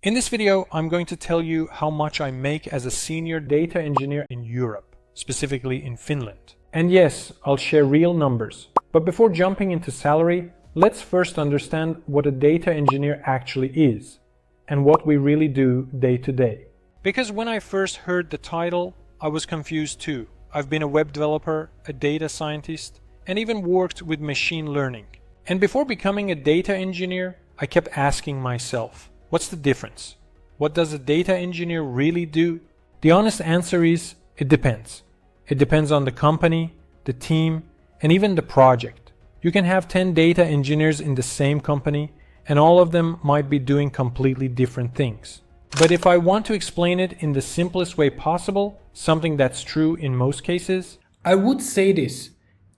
In this video, I'm going to tell you how much I make as a senior data engineer in Europe, specifically in Finland. And yes, I'll share real numbers. But before jumping into salary, let's first understand what a data engineer actually is and what we really do day to day. Because when I first heard the title, I was confused too. I've been a web developer, a data scientist, and even worked with machine learning. And before becoming a data engineer, I kept asking myself, what's the difference? What does a data engineer really do? The honest answer is, it depends. It depends on the company, the team, and even the project. You can have 10 data engineers in the same company, and all of them might be doing completely different things. But if I want to explain it in the simplest way possible, something that's true in most cases, I would say this.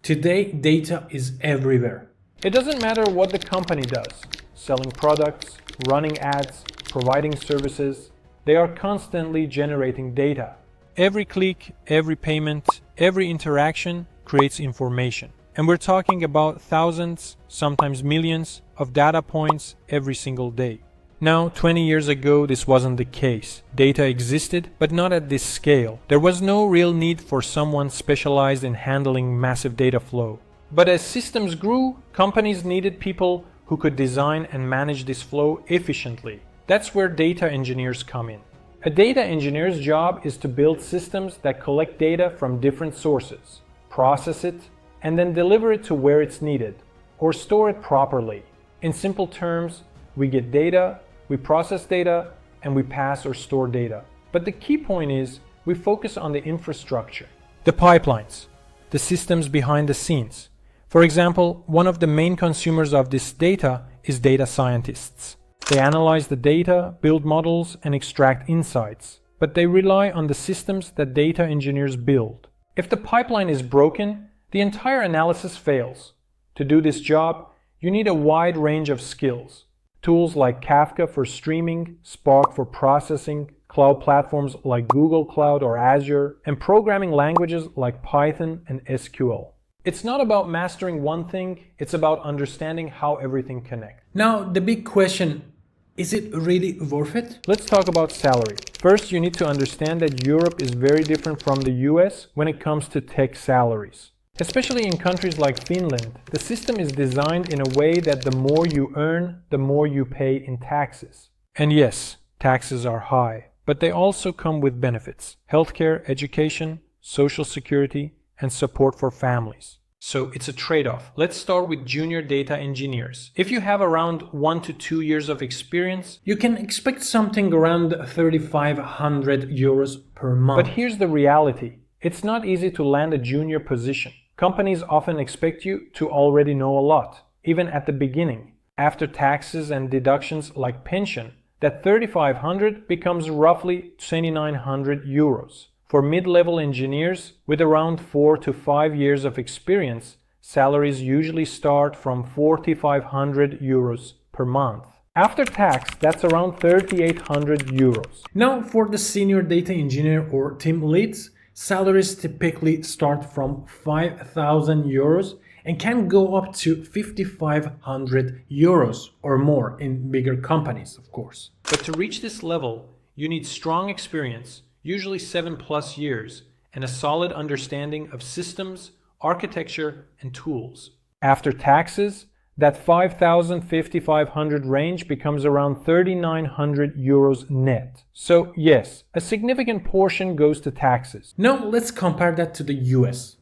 Today, data is everywhere. it doesn't matter what the company does. Selling products, running ads, providing services, they are constantly generating data. Every click, every payment, every interaction creates information. And we're talking about thousands, sometimes millions, of data points every single day. Now, 20 years ago, this wasn't the case. Data existed, but not at this scale. There was no real need for someone specialized in handling massive data flow. But as systems grew, companies needed people who could design and manage this flow efficiently. That's where data engineers come in. A data engineer's job is to build systems that collect data from different sources, process it, and then deliver it to where it's needed, or store it properly. In simple terms, we get data, we process data, and we pass or store data. But the key point is, we focus on the infrastructure, the pipelines, the systems behind the scenes. For example, one of the main consumers of this data is data scientists. They analyze the data, build models, and extract insights. But they rely on the systems that data engineers build. If the pipeline is broken, the entire analysis fails. To do this job, you need a wide range of skills. Tools like Kafka for streaming, Spark for processing, cloud platforms like Google Cloud or Azure, and programming languages like Python and SQL. It's not about mastering one thing, it's about understanding how everything connects. Now, the big question, is it really worth it? Let's talk about salary. First, you need to understand that Europe is very different from the US when it comes to tech salaries. Especially in countries like Finland, the system is designed in a way that the more you earn, the more you pay in taxes. And yes, taxes are high, but they also come with benefits: healthcare, education, social security, and support for families. So it's a trade-off. Let's start with junior data engineers. If you have around 1 to 2 years of experience, You can expect something around 3,500 euros per month. but here's the reality. It's not easy to land a junior position. Companies often expect you to already know a lot, even at the beginning. After taxes and deductions like pension, that 3,500 becomes roughly 2,900 euros. For mid-level engineers with around 4 to 5 years of experience, salaries usually start from 4,500 euros per month. After tax, that's around 3,800 euros. Now, for the senior data engineer or team leads, salaries typically start from 5,000 euros and can go up to 5,500 euros or more in bigger companies, of course. But to reach this level, you need strong experience, usually 7+ years, and a solid understanding of systems, architecture, and tools. After taxes, that 5,000-5,500 range becomes around 3,900 euros net. So yes, a significant portion goes to taxes. Now let's compare that to the US.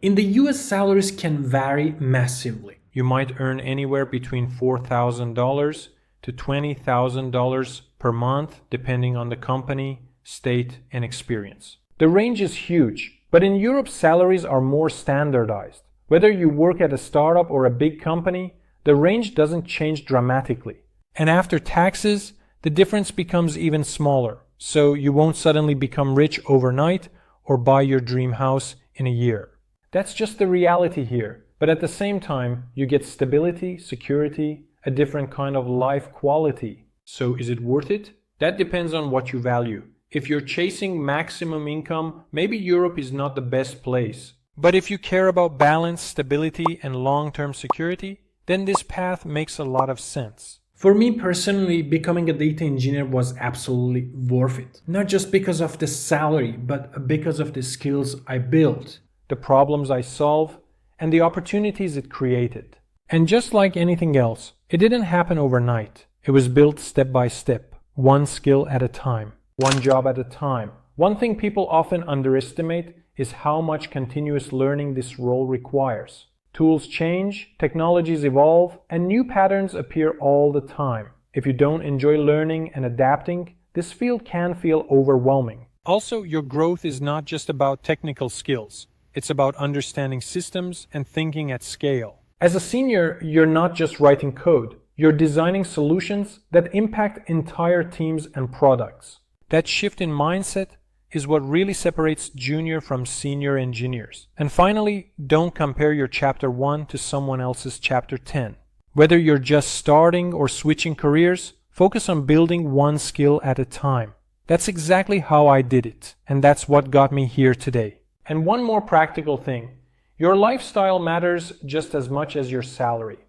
In the US, salaries can vary massively. You might earn anywhere between $4,000 to $20,000 per month, depending on the company, state, and experience. The range is huge, but in Europe, salaries are more standardized. Whether you work at a startup or a big company, the range doesn't change dramatically. And after taxes, the difference becomes even smaller, so you won't suddenly become rich overnight or buy your dream house in a year. That's just the reality here, but at the same time, you get stability, security, a different kind of life quality. So is it worth it? That depends on what you value. If you're chasing maximum income, maybe Europe is not the best place. But if you care about balance, stability, and long-term security, then this path makes a lot of sense. For me personally, becoming a data engineer was absolutely worth it. Not just because of the salary, but because of the skills I built, the problems I solve, and the opportunities it created. And just like anything else, it didn't happen overnight. It was built step by step, one skill at a time, one job at a time. One thing people often underestimate is how much continuous learning this role requires. Tools change, technologies evolve, and new patterns appear all the time. If you don't enjoy learning and adapting, this field can feel overwhelming. Also, your growth is not just about technical skills. It's about understanding systems and thinking at scale. As a senior, you're not just writing code. You're designing solutions that impact entire teams and products. That shift in mindset is what really separates junior from senior engineers. And finally, don't compare your Chapter 1 to someone else's Chapter 10. Whether you're just starting or switching careers, focus on building one skill at a time. That's exactly how I did it, and that's what got me here today. And one more practical thing. Your lifestyle matters just as much as your salary.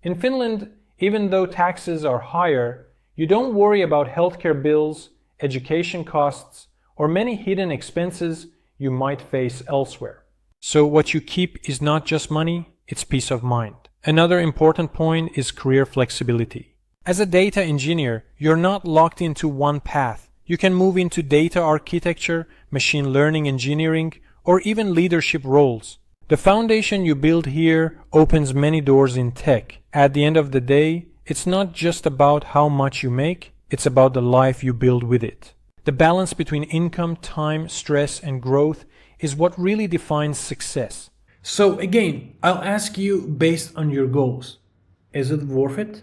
In Finland, even though taxes are higher, you don't worry about healthcare bills, education costs, or many hidden expenses you might face elsewhere. So what you keep is not just money, it's peace of mind. Another important point is career flexibility. As a data engineer, you're not locked into one path. You can move into data architecture, machine learning engineering, or even leadership roles. The foundation you build here opens many doors in tech. At the end of the day, it's not just about how much you make, it's about the life you build with it. The balance between income, time, stress, and growth is what really defines success. So again, I'll ask you based on your goals. Is it worth it?